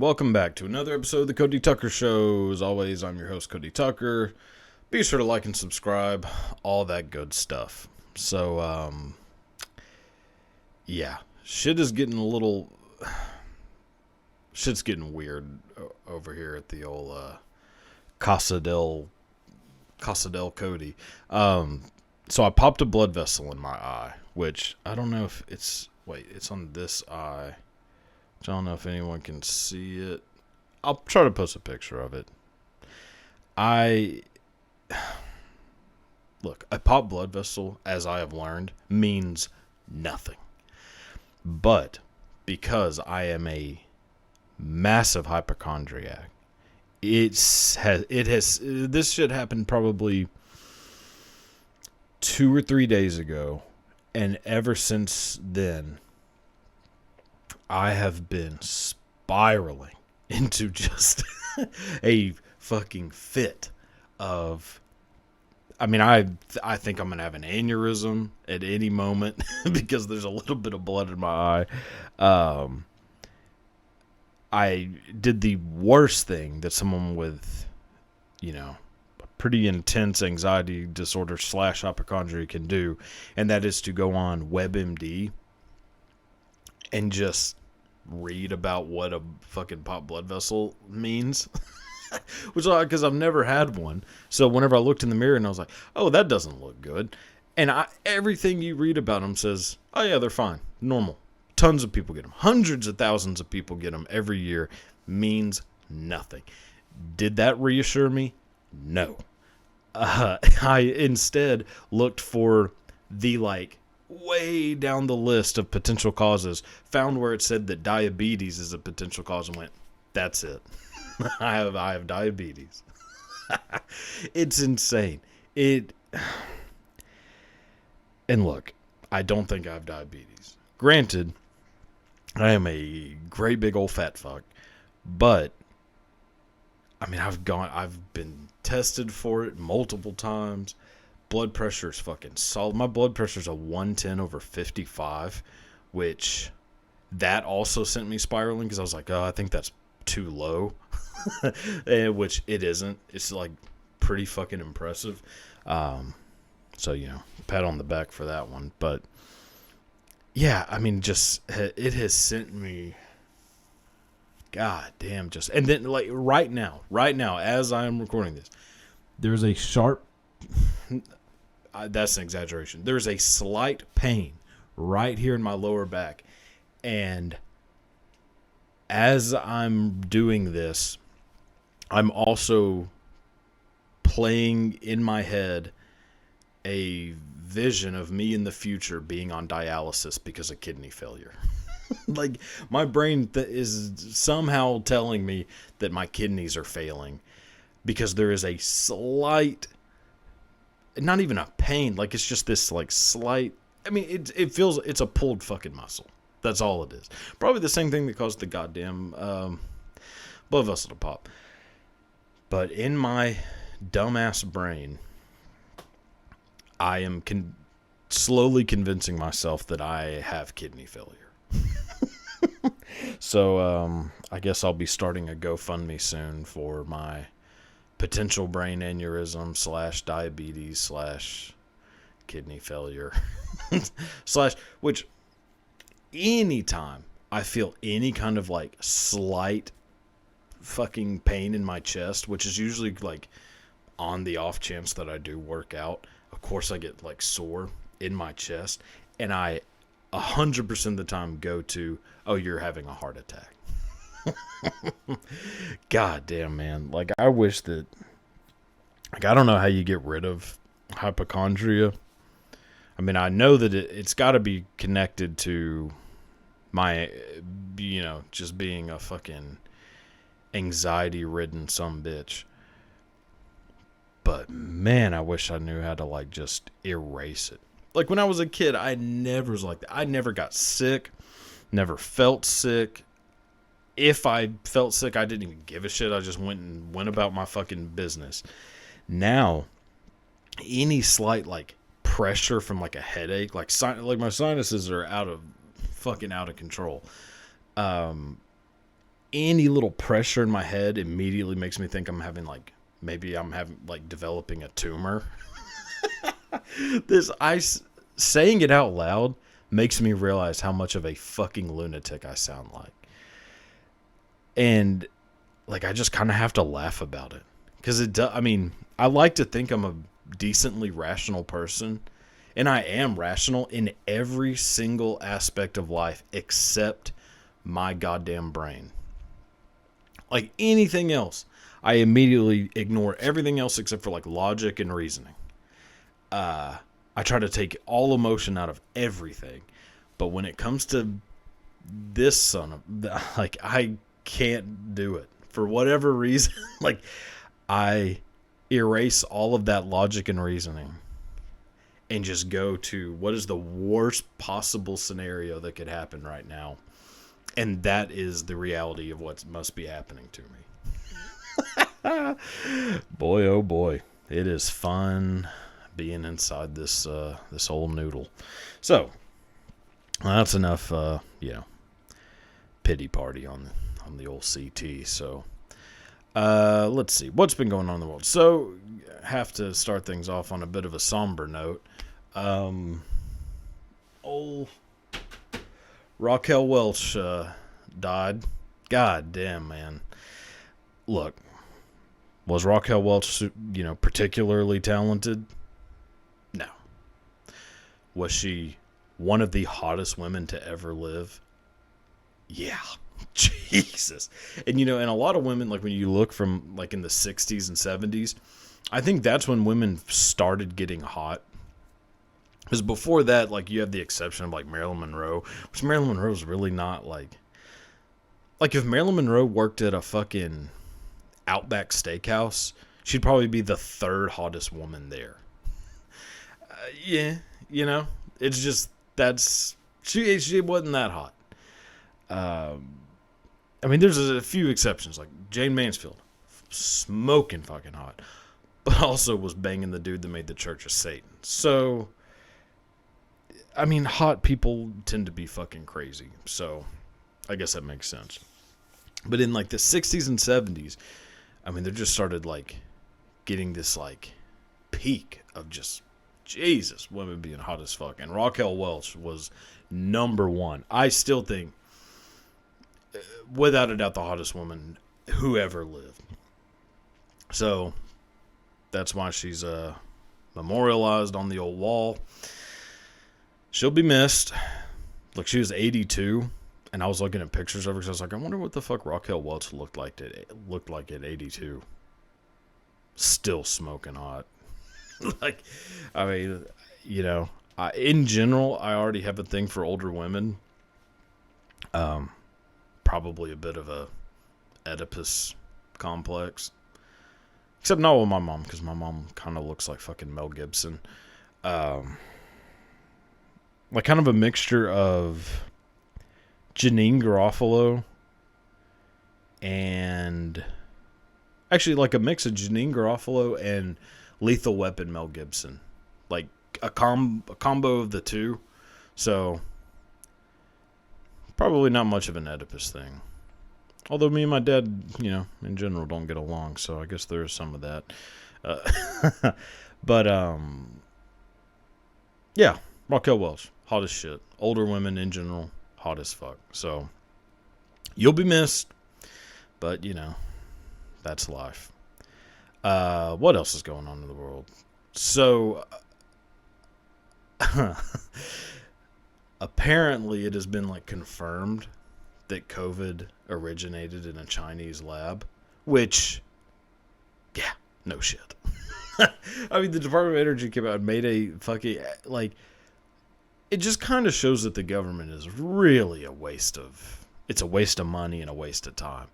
welcome back to another episode of the Cody Tucker Show. As always, I'm your host, Cody Tucker. Be sure to like and subscribe, all that good stuff. So, yeah, shit's getting weird over here at the old Casa del Cody. So I popped a blood vessel in my eye, which I don't know if it's on this eye. I don't know if anyone can see it. I'll try to post a picture of it. Look, a popped blood vessel, as I have learned, means nothing. But because I am a massive hypochondriac, this shit happened probably 2 or 3 days ago, and ever since then, I have been spiraling into just a fucking fit of, I think I'm going to have an aneurysm at any moment because there's a little bit of blood in my eye. I did the worst thing that someone with, a pretty intense anxiety disorder / hypochondria can do, and that is to go on WebMD and just read about what a fucking popped blood vessel means. Which, because I've never had one. So whenever I looked in the mirror and I was like, oh, that doesn't look good. And everything you read about them says, oh yeah, they're fine. Normal. Tons of people get them. Hundreds of thousands of people get them every year. Means nothing. Did that reassure me? No. I instead looked for the way down the list of potential causes, found where it said that diabetes is a potential cause, and went, that's it. I have diabetes. It's insane. And look, I don't think I have diabetes. Granted, I am a great big old fat fuck, but I've been tested for it multiple times. Blood pressure is fucking solid. My blood pressure is a 110/55, which that also sent me spiraling because I was like, oh, I think that's too low. Which it isn't. It's pretty fucking impressive. So, pat on the back for that one. But yeah, it has sent me, god damn, and then right now, as I am recording this, there's a sharp, that's an exaggeration. There's a slight pain right here in my lower back. And as I'm doing this, I'm also playing in my head a vision of me in the future being on dialysis because of kidney failure. My brain is somehow telling me that my kidneys are failing because there is a slight, not even a pain, it's just this slight, it feels, it's a pulled fucking muscle. That's all it is. Probably the same thing that caused the goddamn blood vessel to pop. But in my dumbass brain, I am slowly convincing myself that I have kidney failure. So I guess I'll be starting a GoFundMe soon for my potential brain aneurysm / diabetes / kidney failure / which anytime I feel any kind of slight fucking pain in my chest, which is usually on the off chance that I do work out, of course I get sore in my chest, and I 100% of the time go to, oh, you're having a heart attack. God damn, man. I wish that, I don't know how you get rid of hypochondria. I know that it's got to be connected to my, just being a fucking anxiety-ridden sumbitch. But, man, I wish I knew how to, just erase it. When I was a kid, I never was like that. I never got sick, never felt sick. If I felt sick, I didn't even give a shit. I just went about my fucking business. Now, any slight, pressure from, a headache, my sinuses are out of control. any little pressure in my head immediately makes me think I'm having like, maybe I'm having like developing a tumor. Saying it out loud makes me realize how much of a fucking lunatic I sound like. And like, I just kind of have to laugh about it. Because I mean, I like to think I'm a decently rational person. And I am rational in every single aspect of life except my goddamn brain. Like anything else, I immediately ignore everything else except for like logic and reasoning. I try to take all emotion out of everything. But when it comes to this son of, like, I can't do it for whatever reason. Like, I erase all of that logic and reasoning and just go to what is the worst possible scenario that could happen right now. And that is the reality of what must be happening to me. Boy, oh boy. It is fun being inside this old noodle. So, that's enough, pity party on the old CT. So, let's see. What's been going on in the world? So, have to start things off on a bit of a somber note. Old Raquel Welch died. God damn, man. Look, was Raquel Welch, particularly talented? No. Was she one of the hottest women to ever live? Yeah. Jesus. And, and a lot of women, like when you look from like in the 60s and 70s, I think that's when women started getting hot. Because before that, like, you have the exception of like Marilyn Monroe, which Marilyn Monroe's really not like if Marilyn Monroe worked at a fucking Outback Steakhouse, she'd probably be the third hottest woman there. Yeah, it's just she wasn't that hot. I mean, there's a few exceptions, like Jane Mansfield, smoking fucking hot, but also was banging the dude that made the Church of Satan. So, I mean, hot people tend to be fucking crazy. So, I guess that makes sense. But in like the 60s and 70s, I mean, they just started like getting this like peak of just Jesus, women being hot as fuck. And Raquel Welch was number one. I still think, without a doubt, the hottest woman who ever lived. So that's why she's memorialized on the old wall. She'll be missed. Look, she was 82, and I was looking at pictures of her, because I was like, I wonder what the fuck Raquel Welch looked like at 82. Still smoking hot. Like, I mean, in general, I already have a thing for older women. Probably a bit of a Oedipus complex. Except not with my mom, because my mom kind of looks like fucking Mel Gibson. Like kind of a mixture of Janine Garofalo and actually like a mix of Janine Garofalo and Lethal Weapon Mel Gibson. Like a combo of the two. So probably not much of an Oedipus thing. Although me and my dad, in general don't get along, so I guess there is some of that. But, yeah, Raquel Welch, hot as shit. Older women in general, hot as fuck. So, you'll be missed, but, that's life. What else is going on in the world? So, apparently it has been, like, confirmed that COVID originated in a Chinese lab, which, yeah, no shit. I mean, the Department of Energy came out and made a fucking, like, it just kind of shows that the government is really it's a waste of money and a waste of time.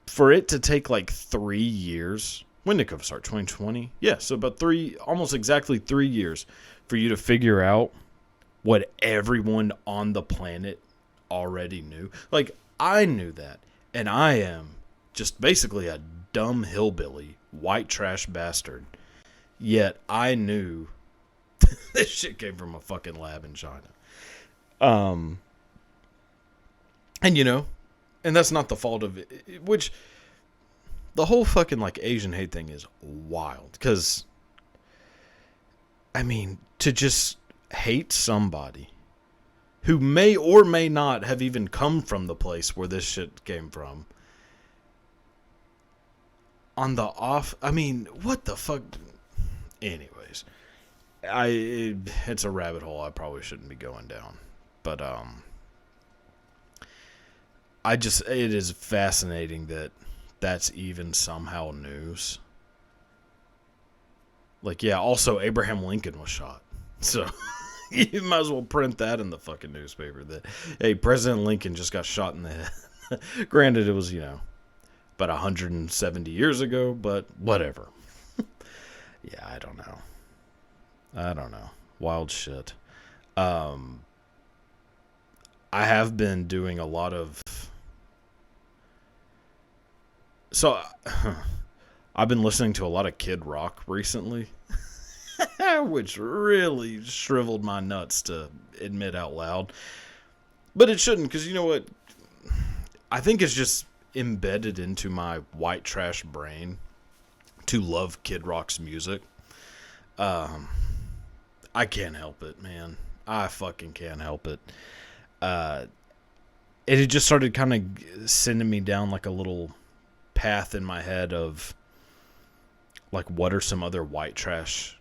For it to take like 3 years, when did COVID start? 2020? Yeah, so about almost exactly 3 years for you to figure out what everyone on the planet already knew. Like, I knew that, and I am just basically a dumb hillbilly, white trash bastard, yet I knew this shit came from a fucking lab in China. And And that's not the fault of it. Which, the whole fucking, like, Asian hate thing is wild. Because, I mean, to just hate somebody who may or may not have even come from the place where this shit came from. On the off... I mean, what the fuck... Anyways. It's a rabbit hole I probably shouldn't be going down. But, it is fascinating that that's even somehow news. Like, yeah, also Abraham Lincoln was shot. So, you might as well print that in the fucking newspaper that, hey, President Lincoln just got shot in the head. Granted, it was, about 170 years ago, but whatever. Yeah, I don't know. Wild shit. I have been doing a lot of... So, I've been listening to a lot of Kid Rock recently, which really shriveled my nuts to admit out loud. But it shouldn't, because you know what? I think it's just embedded into my white trash brain to love Kid Rock's music. I can't help it, man. I fucking can't help it. It had just started kind of sending me down like a little path in my head of like, what are some other white trash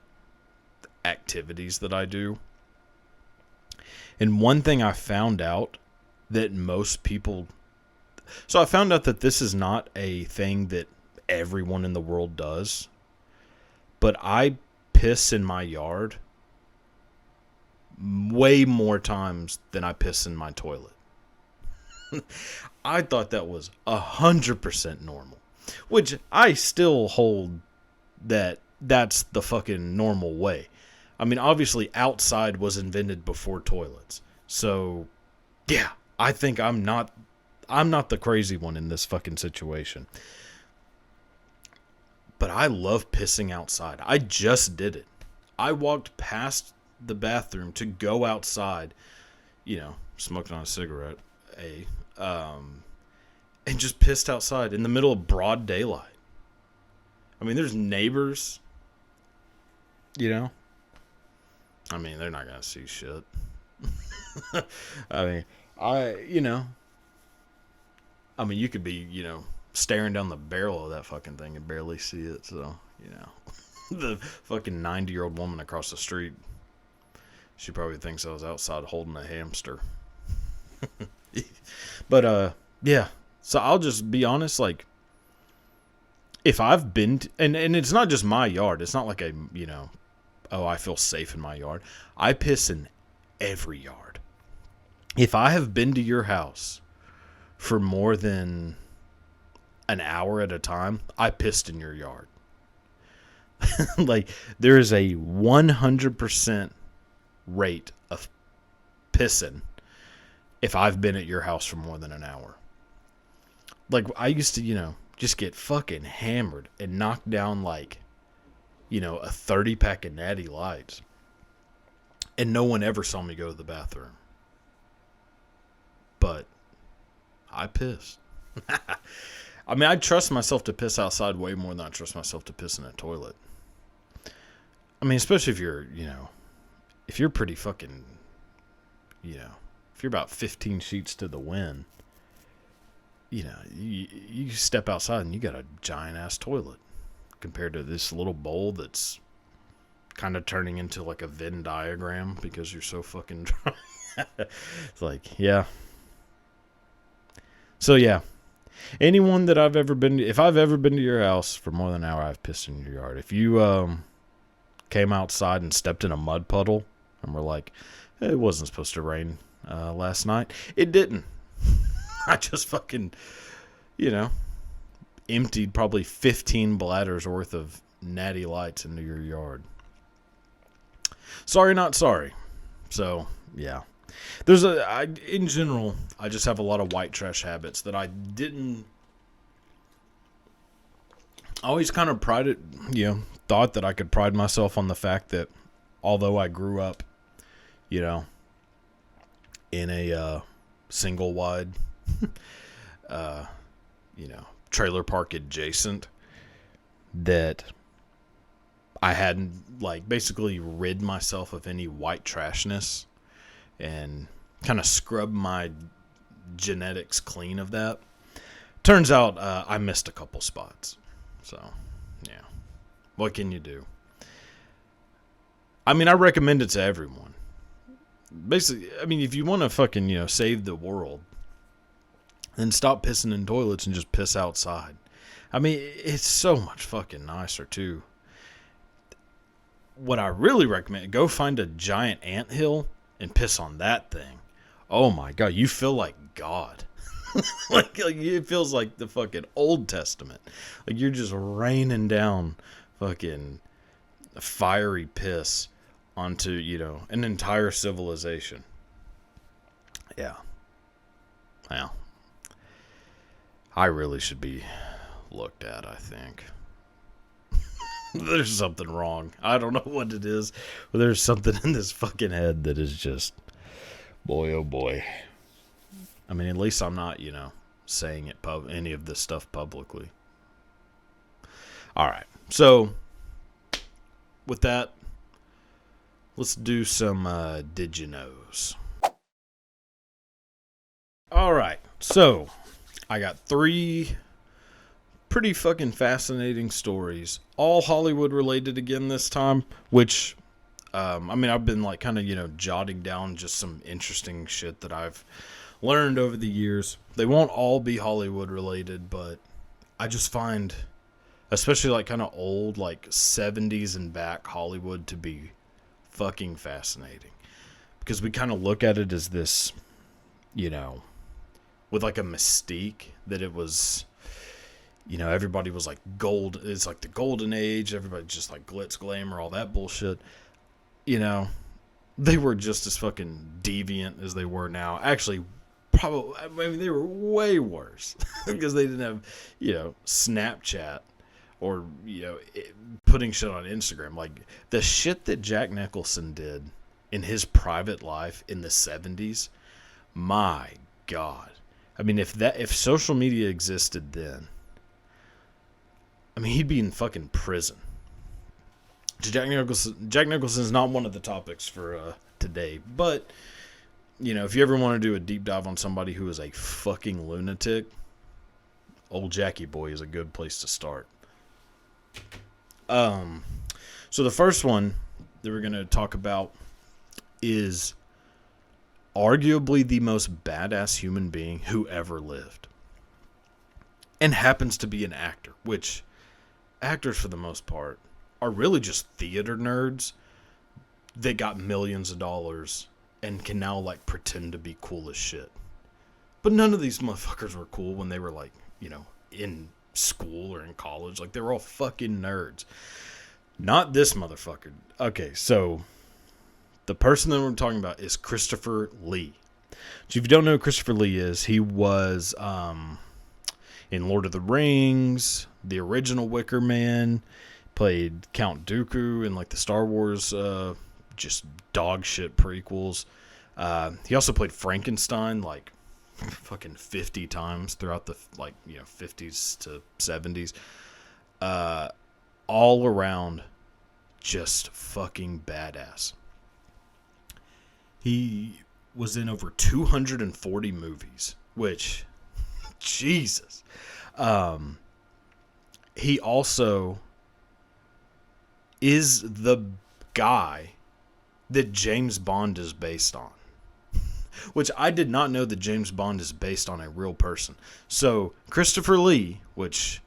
activities that I do? And one thing I found out that most people... So I found out that this is not a thing that everyone in the world does. But I piss in my yard way more times than I piss in my toilet. I thought that was 100% normal. Which I still hold that that's the fucking normal way. I mean, obviously outside was invented before toilets. So, yeah, I think I'm not the crazy one in this fucking situation. But I love pissing outside. I just did it. I walked past the bathroom to go outside, smoking on a cigarette, and just pissed outside in the middle of broad daylight. I mean, there's neighbors, I mean, they're not going to see shit. I mean, you could be, staring down the barrel of that fucking thing and barely see it. So, the fucking 90-year-old woman across the street, she probably thinks I was outside holding a hamster. But, yeah. So I'll just be honest, like, if I've been, and it's not just my yard. It's not like I feel safe in my yard. I piss in every yard. If I have been to your house for more than an hour at a time, I pissed in your yard. Like, there is a 100% rate of pissing if I've been at your house for more than an hour. Like, I used to, just get fucking hammered and knock down, like, a 30-pack of Natty Lights. And no one ever saw me go to the bathroom. But I pissed. I mean, I trust myself to piss outside way more than I trust myself to piss in a toilet. I mean, especially if you're, if you're pretty fucking, if you're about 15 sheets to the wind, you step outside and you got a giant-ass toilet compared to this little bowl that's kind of turning into like a Venn diagram because you're so fucking dry. It's like, yeah. So, yeah. Anyone that I've ever been to, if I've ever been to your house for more than an hour, I've pissed in your yard. If you came outside and stepped in a mud puddle and were like, hey, it wasn't supposed to rain last night, it didn't. I just fucking, emptied probably 15 bladders worth of Natty Lights into your yard. Sorry, not sorry. So, yeah. In general, I just have a lot of white trash habits that I always kind of thought that I could pride myself on the fact that although I grew up, in a single wide trailer park adjacent, that I hadn't, like, basically rid myself of any white trashness and kind of scrubbed my genetics clean of that. Turns out I missed a couple spots. So, yeah. What can you do? I mean, I recommend it to everyone. Basically, I mean, if you want to fucking, save the world, then stop pissing in toilets and just piss outside. I mean, it's so much fucking nicer, too. What I really recommend, go find a giant anthill and piss on that thing. Oh my God, you feel like God. like it feels like the fucking Old Testament. Like you're just raining down fucking fiery piss onto, an entire civilization. Yeah. Well, I really should be looked at, I think. There's something wrong. I don't know what it is, but there's something in this fucking head that is just, boy, oh boy. I mean, at least I'm not, saying any of this stuff publicly. All right. So, with that, let's do some Did You Knows. All right. So, I got 3 pretty fucking fascinating stories, all Hollywood related again this time, which, I've been like kind of, jotting down just some interesting shit that I've learned over the years. They won't all be Hollywood related, but I just find, especially like kind of old, like 70s and back Hollywood to be fucking fascinating, because we kind of look at it as this, with like a mystique that it was, everybody was like gold. It's like the golden age. Everybody just like glitz, glamour, all that bullshit. They were just as fucking deviant as they were now. Actually, probably, they were way worse because they didn't have, Snapchat or, putting shit on Instagram. Like the shit that Jack Nicholson did in his private life in the 70s, my God. I mean, if social media existed then, I mean, he'd be in fucking prison. Jack Nicholson is not one of the topics for today, but if you ever want to do a deep dive on somebody who is a fucking lunatic, old Jackie Boy is a good place to start. So the first one that we're gonna talk about is arguably the most badass human being who ever lived, and happens to be an actor, which actors for the most part are really just theater nerds that got millions of dollars and can now like pretend to be cool as shit. But none of these motherfuckers were cool when they were like, in school or in college. Like they were all fucking nerds. Not this motherfucker. Okay, so the person that we're talking about is Christopher Lee. So if you don't know who Christopher Lee is, he was in Lord of the Rings, the original Wicker Man, played Count Dooku in like the Star Wars just dog shit prequels. He also played Frankenstein like fucking 50 times throughout the 50s to 70s. All around just fucking badass. He was in over 240 movies, which, Jesus. He also is the guy that James Bond is based on. Which I did not know that James Bond is based on a real person. So, Christopher Lee, which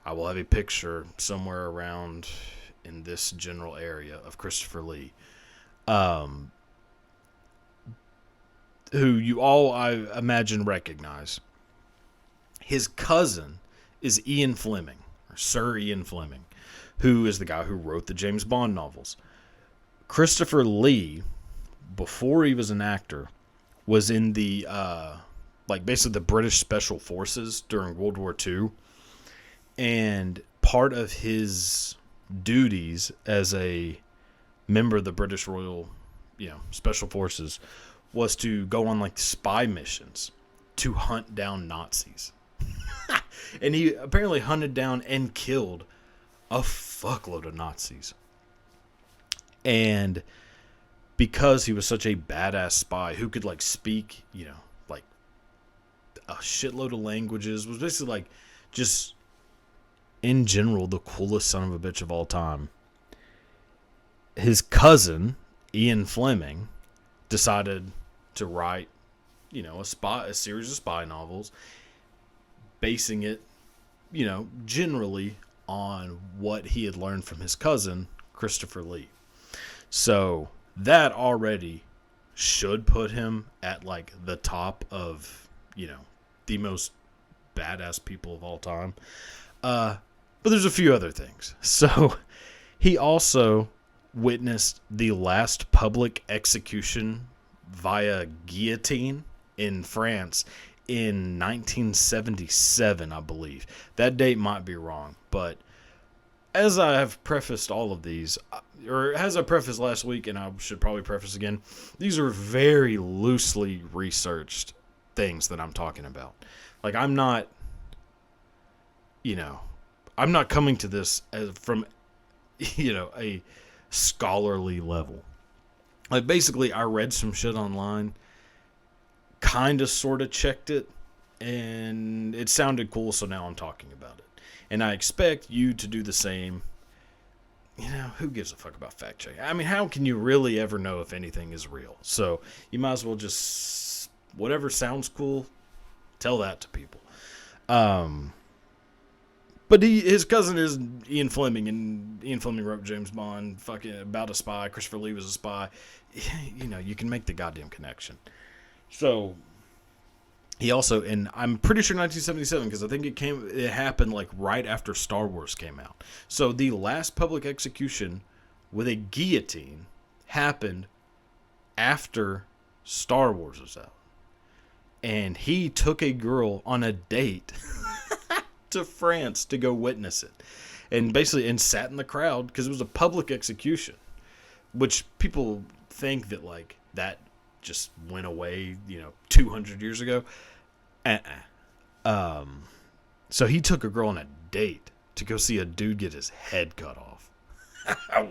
I will have a picture somewhere around in this general area of Christopher Lee, who you all, I imagine, recognize. His cousin is Ian Fleming, or Sir Ian Fleming, who is the guy who wrote the James Bond novels. Christopher Lee, before he was an actor, was in the, basically the British Special Forces during World War II. And part of his duties as a member of the British Royal, Special Forces was to go on, spy missions to hunt down Nazis. And he apparently hunted down and killed a fuckload of Nazis. And because he was such a badass spy who could, like, speak, you know, like, a shitload of languages, was basically, like, just, in general, the coolest son of a bitch of all time. His cousin, Ian Fleming, decided to write, you know, a series of spy novels, basing it, you know, generally on what he had learned from his cousin, Christopher Lee. So that already should put him at, like, the top of, you know, the most badass people of all time. But there's a few other things. So he also witnessed the last public execution via guillotine in France in 1977, I believe. That date might be wrong, but as I have prefaced all of these, or as I prefaced last week, and I should probably preface again, these are very loosely researched things that I'm talking about. Like, I'm not, you know, I'm not coming to this as from, you know, a scholarly level. Like, basically, I read some shit online, kind of sort of checked it, and it sounded cool, so now I'm talking about it. And I expect you to do the same. You know, who gives a fuck about fact checking? I mean, how can you really ever know if anything is real? So you might as well just, whatever sounds cool, tell that to people. But his cousin is Ian Fleming, and Ian Fleming wrote James Bond, fucking about a spy. Christopher Lee was a spy. You know, you can make the goddamn connection. So he also, and I'm pretty sure 1977, because I think it happened like right after Star Wars came out. So the last public execution with a guillotine happened after Star Wars was out. And he took a girl on a date to France to go witness it, and sat in the crowd because it was a public execution, which people think that, like, that just went away, you know, 200 years ago. So he took a girl on a date to go see a dude get his head cut off.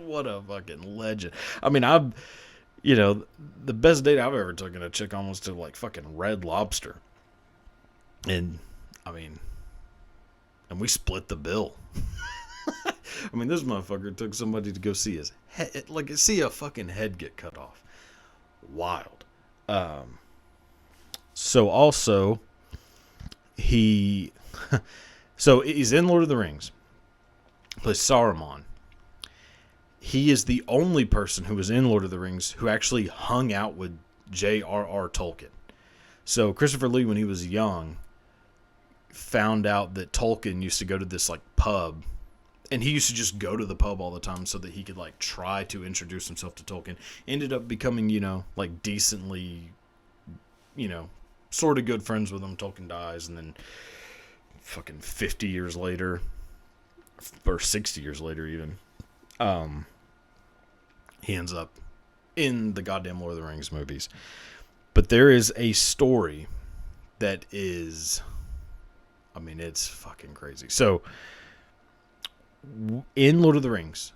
What a fucking legend. I mean, you know, the best date I've ever taken a chick on was to, like, fucking Red Lobster. And, I mean, and we split the bill. I mean, this motherfucker took somebody to go see his head, like, see a fucking head get cut off. Wild. So also, he's in Lord of the Rings. Plays Saruman. He is the only person who was in Lord of the Rings who actually hung out with J.R.R. Tolkien. So Christopher Lee, when he was young, found out that Tolkien used to go to this, like, pub, and he used to just go to the pub all the time so that he could, like, try to introduce himself to Tolkien. Ended up becoming, you know, like, decently, you know, sort of good friends with him. Tolkien dies, and then fucking 50 years later, or 60 years later even, he ends up in the goddamn Lord of the Rings movies. But there is a story that is, I mean, it's fucking crazy. So, in Lord of the Rings,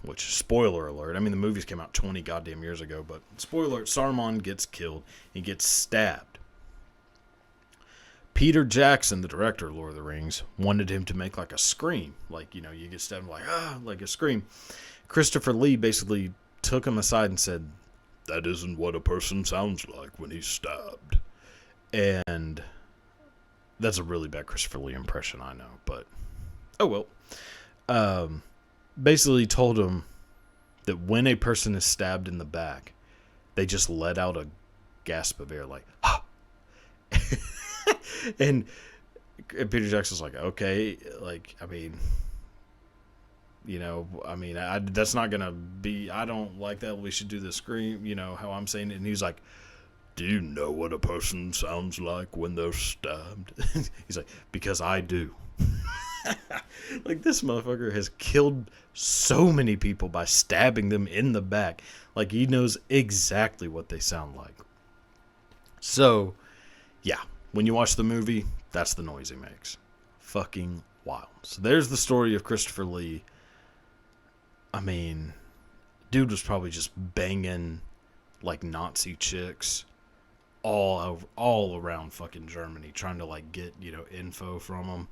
which, spoiler alert, I mean, the movies came out 20 goddamn years ago, but spoiler alert, Saruman gets killed. He gets stabbed. Peter Jackson, the director of Lord of the Rings, wanted him to make, like, a scream. Like, you know, you get stabbed, like a scream. Christopher Lee basically took him aside and said, "That isn't what a person sounds like when he's stabbed." And that's a really bad Christopher Lee impression, I know, but oh well. Basically told him that when a person is stabbed in the back, they just let out a gasp of air, like, "Ha!" and Peter Jackson's like, okay, like, I mean, you know, I mean, that's not gonna be, I don't like that, we should do the scream, you know, how I'm saying it. And he's like, "Do you know what a person sounds like when they're stabbed?" He's like, "Because I do." Like, this motherfucker has killed so many people by stabbing them in the back. Like, he knows exactly what they sound like. So, yeah. when you watch the movie, that's the noise he makes. Fucking wild. So there's the story of Christopher Lee. I mean, dude was probably just banging like Nazi chicks all around fucking Germany, trying to like get, info from them.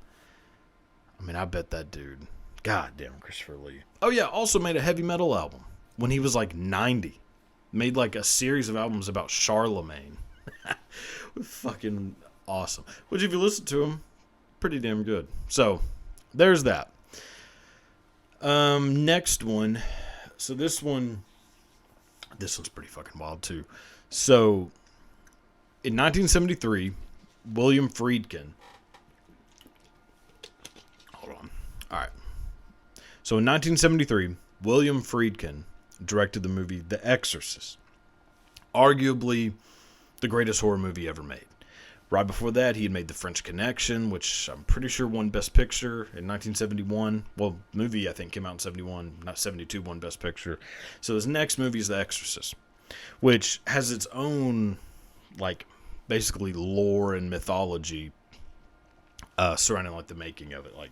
I mean, I bet that dude, goddamn Christopher Lee. Oh yeah, also made a heavy metal album when he was like 90. Made like a series of albums about Charlemagne. Fucking awesome. Which, if you listen to him, pretty damn good. So there's that. Next one. So this one's pretty fucking wild too. So in 1973, William Friedkin. Hold on. All right. So in 1973, William Friedkin directed the movie The Exorcist. Arguably the greatest horror movie ever made. Right before that, he had made The French Connection, which I'm pretty sure won Best Picture in 1971. Well, movie, I think, came out in 71, not 72, won Best Picture. So his next movie is The Exorcist, which has its own, like, basically lore and mythology surrounding, like, the making of it. Like,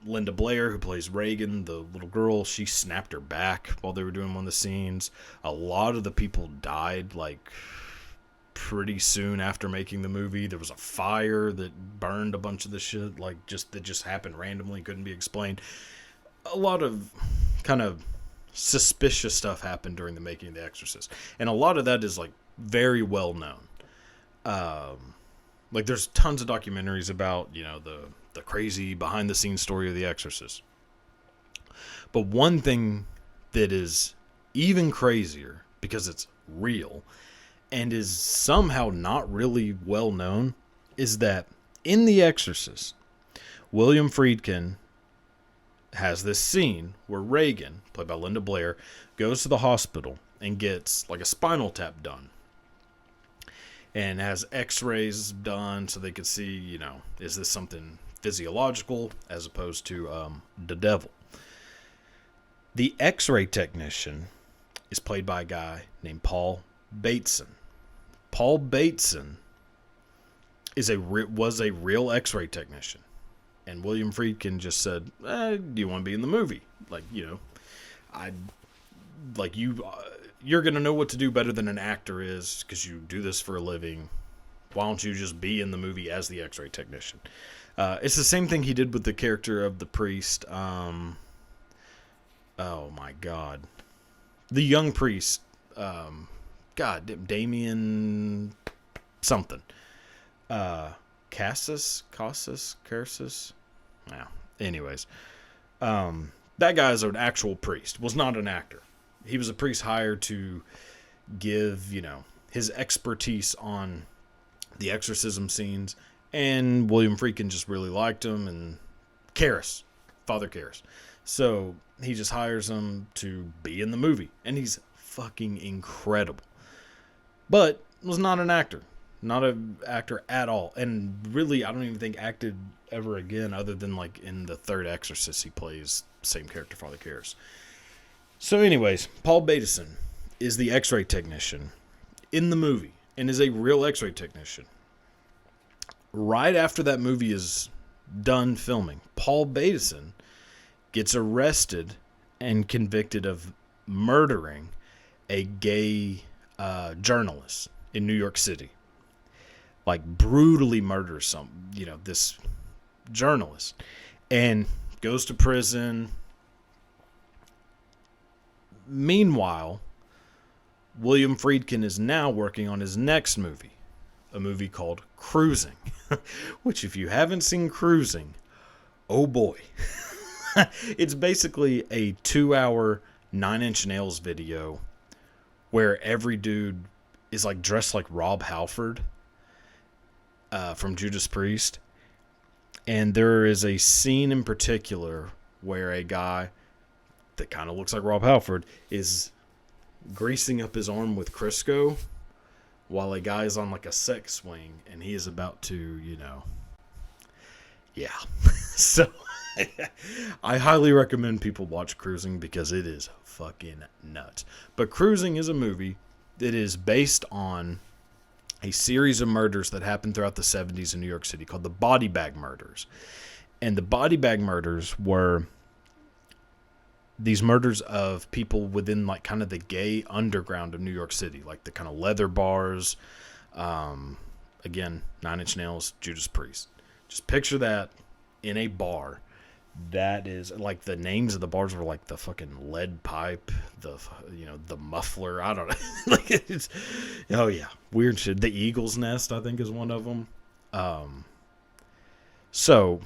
Linda Blair, who plays Reagan, the little girl, she snapped her back while they were doing one of the scenes. A lot of the people died, like, pretty soon after making the movie. There was a fire that burned a bunch of the shit, like, that just happened randomly, couldn't be explained. A lot of kind of suspicious stuff happened during the making of The Exorcist. And a lot of that is, like, very well known. Like, there's tons of documentaries about, the crazy behind-the-scenes story of The Exorcist. But one thing that is even crazier, because it's real, and is somehow not really well known, is that in The Exorcist, William Friedkin has this scene where Reagan, played by Linda Blair, goes to the hospital and gets like a spinal tap done. And has x-rays done so they could see, is this something physiological as opposed to the devil. The x-ray technician is played by a guy named Paul Bateson. Paul Bateson was a real x-ray technician. And William Friedkin just said, do you want to be in the movie? Like, you're going to know what to do better than an actor is because you do this for a living. Why don't you just be in the movie as the x-ray technician? It's the same thing he did with the character of the priest. Oh my God. The young priest. Damien something. Cassis? Yeah. Anyways. That guy is an actual priest. Was not an actor. He was a priest hired to give, his expertise on the exorcism scenes. And William Friedkin just really liked him. And Father Karras. So he just hires him to be in the movie. And he's fucking incredible. But was not an actor. Not an actor at all. And really, I don't even think acted ever again other than like in the third Exorcist he plays same character, Father Karras. So anyways, Paul Bateson is the x-ray technician in the movie and is a real x-ray technician. Right after that movie is done filming, Paul Bateson gets arrested and convicted of murdering a gay journalist in New York City. Like, brutally murders this journalist. And goes to prison. Meanwhile, William Friedkin is now working on his next movie. A movie called Cruising. Which, if you haven't seen Cruising, oh boy. It's basically a 2-hour 9 Inch Nails video where every dude is like dressed like Rob Halford from Judas Priest. And there is a scene in particular where a guy that kind of looks like Rob Halford is greasing up his arm with Crisco while a guy is on like a sex swing and he is about to, yeah. So I highly recommend people watch Cruising because it is fucking nuts. But Cruising is a movie that is based on a series of murders that happened throughout the 70s in New York City called the body bag murders. And the body bag murders were these murders of people within like kind of the gay underground of New York City, like the kind of leather bars. Again, Nine Inch Nails, Judas Priest. Just picture that in a bar. That is like the names of the bars were like the fucking lead pipe, the muffler. I don't know. Like it's, oh yeah, weird shit. The Eagle's Nest, I think, is one of them. So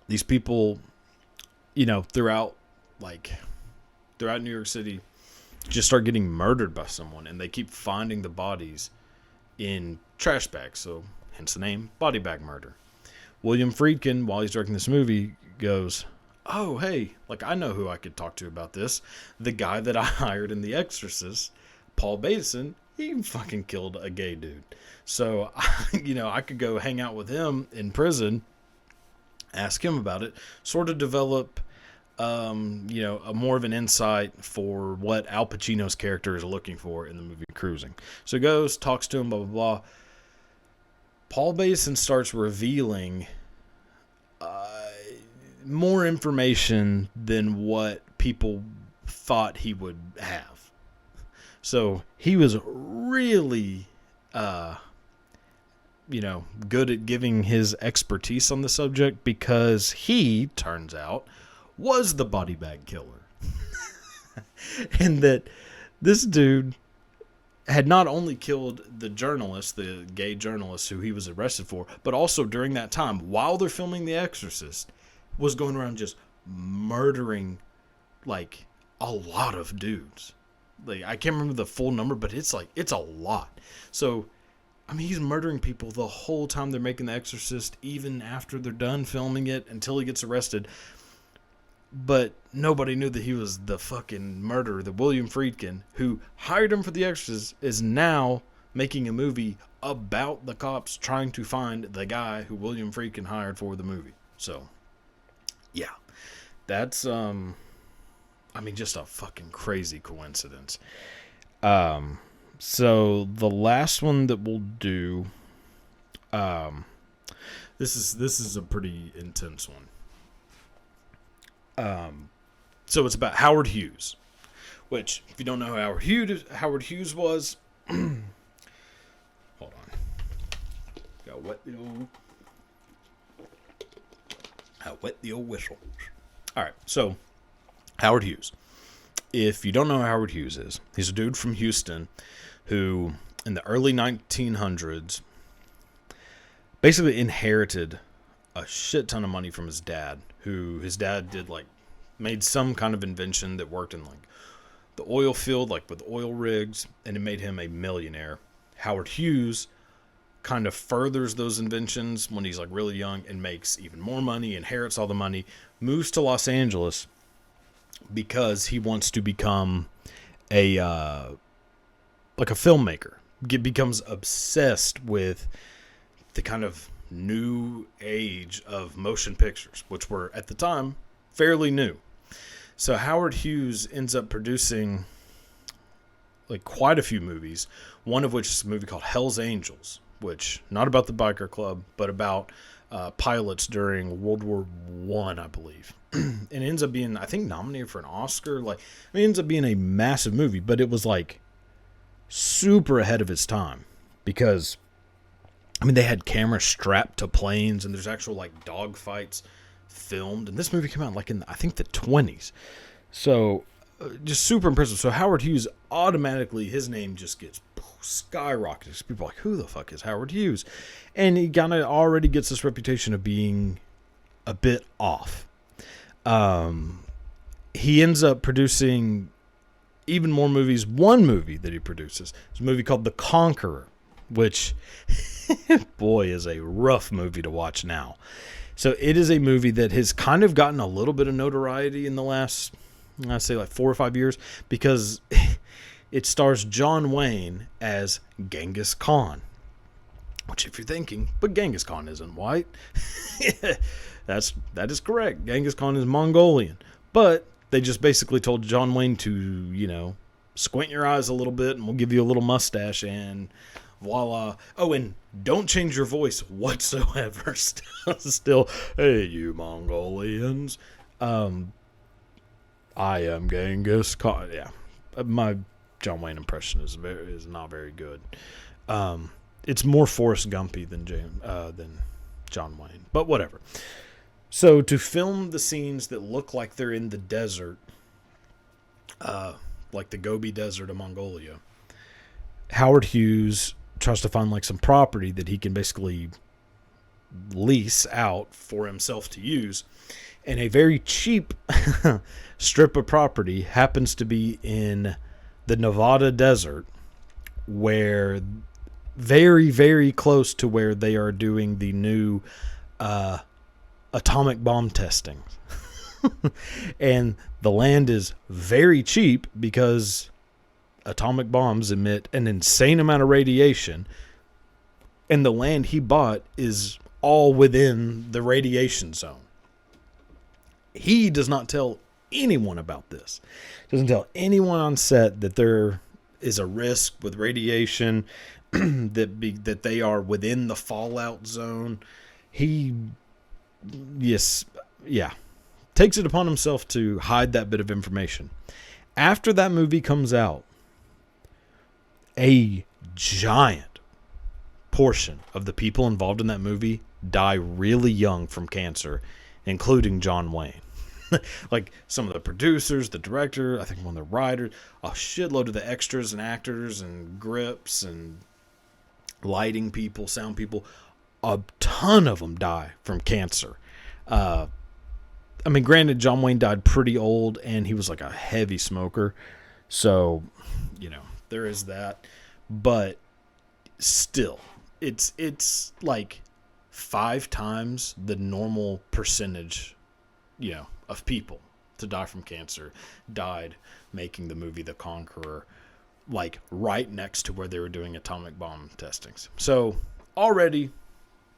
these people, throughout New York City, just start getting murdered by someone, and they keep finding the bodies in trash bags. So hence the name, body bag murder. William Friedkin, while he's directing this movie, goes, oh, hey, I know who I could talk to about this. The guy that I hired in The Exorcist, Paul Bateson, he fucking killed a gay dude. So, I could go hang out with him in prison, ask him about it, sort of develop, a more of an insight for what Al Pacino's character is looking for in the movie Cruising. So he goes, talks to him, blah, blah, blah. Paul Bateson starts revealing more information than what people thought he would have. So he was really, good at giving his expertise on the subject, because he, turns out, was the body bag killer. And that this dude had not only killed the journalist, the gay journalist who he was arrested for, but also during that time, while they're filming The Exorcist, was going around just murdering, a lot of dudes. I can't remember the full number, but it's a lot. So, he's murdering people the whole time they're making The Exorcist, even after they're done filming it, until he gets arrested. But nobody knew that he was the fucking murderer. The William Friedkin, who hired him for The Exorcist, is now making a movie about the cops trying to find the guy who William Friedkin hired for the movie. So, yeah. That's, just a fucking crazy coincidence. So the last one that we'll do, this is a pretty intense one. So it's about Howard Hughes, which, if you don't know who Howard Hughes was, hold on, gotta wet the old whistle. All right, so Howard Hughes. If you don't know who Howard Hughes is, he's a dude from Houston who, in the early 1900s, basically inherited a shit ton of money from his dad, who his dad made some kind of invention that worked in the oil field, with oil rigs, and it made him a millionaire. Howard Hughes kind of furthers those inventions when he's really young and makes even more money, inherits all the money, moves to Los Angeles because he wants to become a filmmaker. Becomes obsessed with the kind of new age of motion pictures, which were at the time fairly new. So Howard Hughes ends up producing quite a few movies, one of which is a movie called Hell's Angels, which, not about the biker club, but about pilots during World War I believe. And it ends up being, I think, nominated for an Oscar. It ends up being a massive movie, but it was super ahead of its time, because they had cameras strapped to planes, and there's actual dog fights filmed, and this movie came out in, I think, the 20s. So just super impressive. So Howard Hughes, automatically his name just gets skyrocketed. People are like, who the fuck is Howard Hughes? And he kind of already gets this reputation of being a bit off. He ends up producing even more movies. One movie that he produces is a movie called The Conqueror, which boy, is a rough movie to watch now. So it is a movie that has kind of gotten a little bit of notoriety in the last, I'd say 4 or 5 years, because it stars John Wayne as Genghis Khan. Which, if you're thinking, but Genghis Khan isn't white. That is correct. Genghis Khan is Mongolian. But they just basically told John Wayne to, squint your eyes a little bit, and we'll give you a little mustache and Voila. Oh, and don't change your voice whatsoever. Still, hey, you Mongolians. I am Genghis Khan. Yeah, my John Wayne impression is not very good. It's more Forrest Gumpy than John Wayne, but whatever. So to film the scenes that look like they're in the desert, like the Gobi Desert of Mongolia, Howard Hughes tries to find like some property that he can basically lease out for himself to use. And a very cheap strip of property happens to be in the Nevada desert, where very, very close to where they are doing the new atomic bomb testing. And the land is very cheap because atomic bombs emit an insane amount of radiation, and the land he bought is all within the radiation zone. He does not tell anyone about this. Doesn't tell anyone on set that there is a risk with radiation, that they are within the fallout zone. Takes it upon himself to hide that bit of information. After that movie comes out, a giant portion of the people involved in that movie die really young from cancer, including John Wayne. Like some of the producers, the director, I think one of the writers, a shitload of the extras and actors and grips and lighting people, sound people, a ton of them die from cancer. I mean, granted, John Wayne died pretty old, and he was like a heavy smoker. So, there is that. But still, it's like 5 times the normal percentage, of people to die from cancer died making the movie The Conqueror, like right next to where they were doing atomic bomb testings. So, already,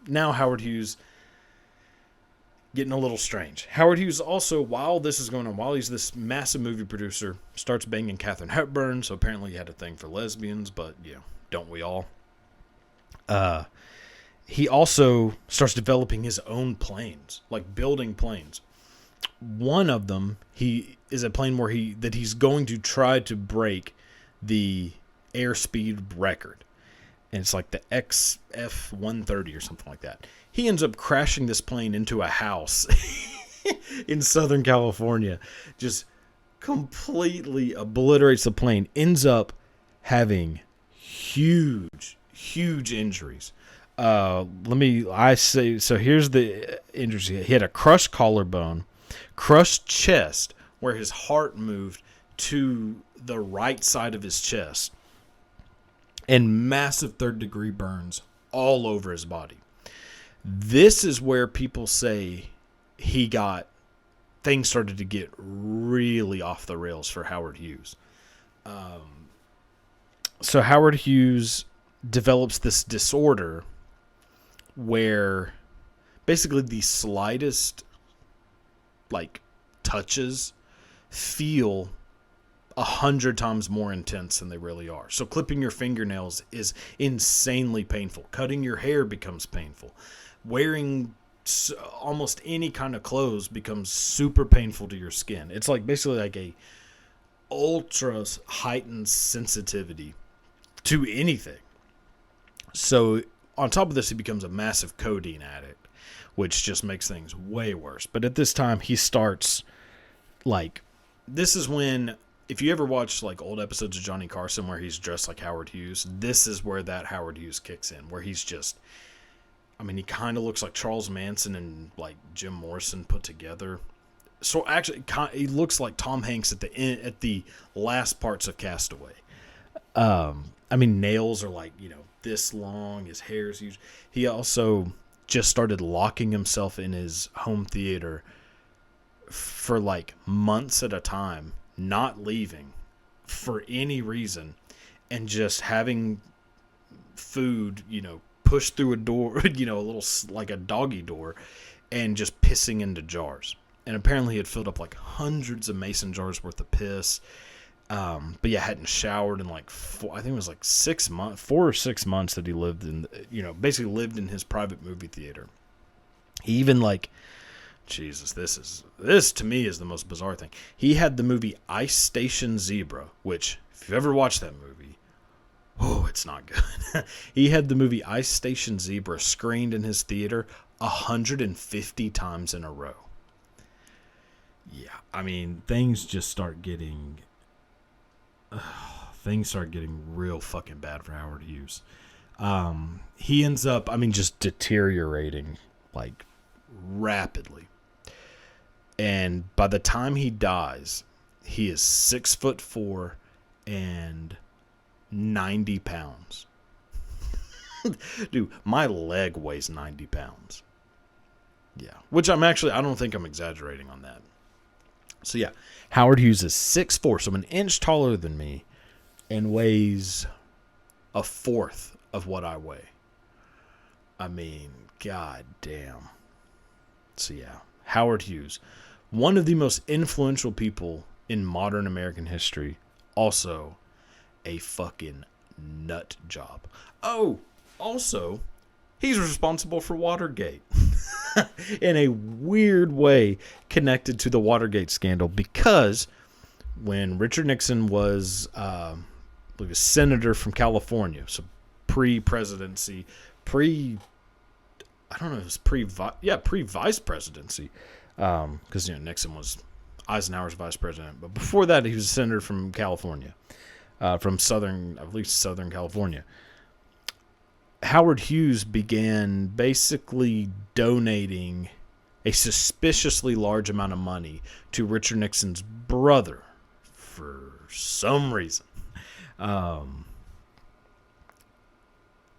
now Howard Hughes getting a little strange. Howard Hughes also, while this is going on, while he's this massive movie producer, starts banging Katharine Hepburn. So apparently he had a thing for lesbians, but don't we all? He also starts developing his own planes, like building planes. One of them, is a plane where he's going to try to break the airspeed record. And it's like the XF-130 or something like that. He ends up crashing this plane into a house in Southern California. Just completely obliterates the plane. Ends up having huge, huge injuries. So here's the injuries. He had a crushed collarbone, crushed chest, where his heart moved to the right side of his chest, and massive 3rd-degree burns all over his body. This is where people say things started to get really off the rails for Howard Hughes. So Howard Hughes develops this disorder where basically the slightest touches feel 100 times more intense than they really are. So clipping your fingernails is insanely painful. Cutting your hair becomes painful. Wearing almost any kind of clothes becomes super painful to your skin. It's basically like a ultra heightened sensitivity to anything. So on top of this, he becomes a massive codeine addict, which just makes things way worse. But at this time, he starts this is when, if you ever watch old episodes of Johnny Carson where he's dressed like Howard Hughes, this is where that Howard Hughes kicks in, where he's just, he kind of looks like Charles Manson and Jim Morrison put together. So actually, he looks like Tom Hanks at the last parts of Castaway. Nails are this long. His hair is huge. He also just started locking himself in his home theater for months at a time, not leaving for any reason, and just having food, pushed through a door, a little like a doggy door, and just pissing into jars. And apparently he had filled up hundreds of mason jars worth of piss. But yeah, hadn't showered in like I think it was like 6 months, 4 or 6 months that he lived in, basically lived in his private movie theater. He even like, Jesus, this to me is the most bizarre thing. He had the movie Ice Station Zebra, which if you've ever watched that movie, oh, it's not good. He had the movie Ice Station Zebra screened in his theater 150 times in a row. Yeah, I mean, things start getting real fucking bad for Howard Hughes. He ends up, just deteriorating like rapidly. And by the time he dies, he is 6'4" and 90 pounds. Dude, my leg weighs 90 pounds. Yeah, which I don't think I'm exaggerating on that. So yeah, Howard Hughes is 6'4", so an inch taller than me, and weighs a fourth of what I weigh. I mean, god damn. So yeah, Howard Hughes, one of the most influential people in modern American history, also a fucking nut job. Oh, also, he's responsible for Watergate. In a weird way connected to the Watergate scandal, because when Richard Nixon was a senator from California, so pre-presidency, pre-vice presidency, because Nixon was Eisenhower's vice president, but before that he was a senator from California, from Southern California. Howard Hughes began basically donating a suspiciously large amount of money to Richard Nixon's brother for some reason.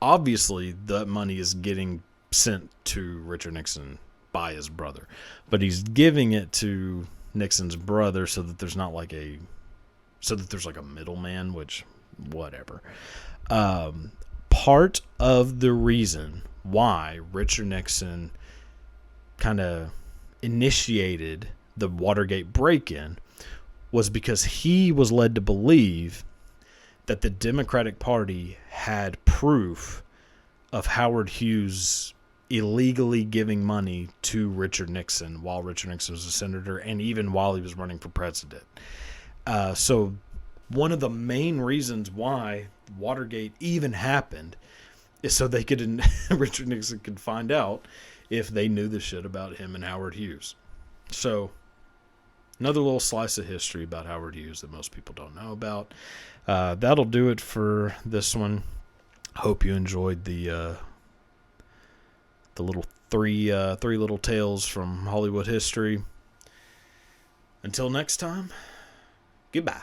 Obviously, that money is getting sent to Richard Nixon by his brother, but he's giving it to Nixon's brother so that there's like a middleman, which whatever. Part of the reason why Richard Nixon kind of initiated the Watergate break-in was because he was led to believe that the Democratic Party had proof of Howard Hughes illegally giving money to Richard Nixon while Richard Nixon was a senator, and even while he was running for president. So one of the main reasons why Watergate even happened is so they could Richard Nixon could find out if they knew the shit about him and Howard Hughes. So another little slice of history about Howard Hughes that most people don't know about. That'll do it for this one. Hope you enjoyed the little three little tales from Hollywood history. Until next time, goodbye.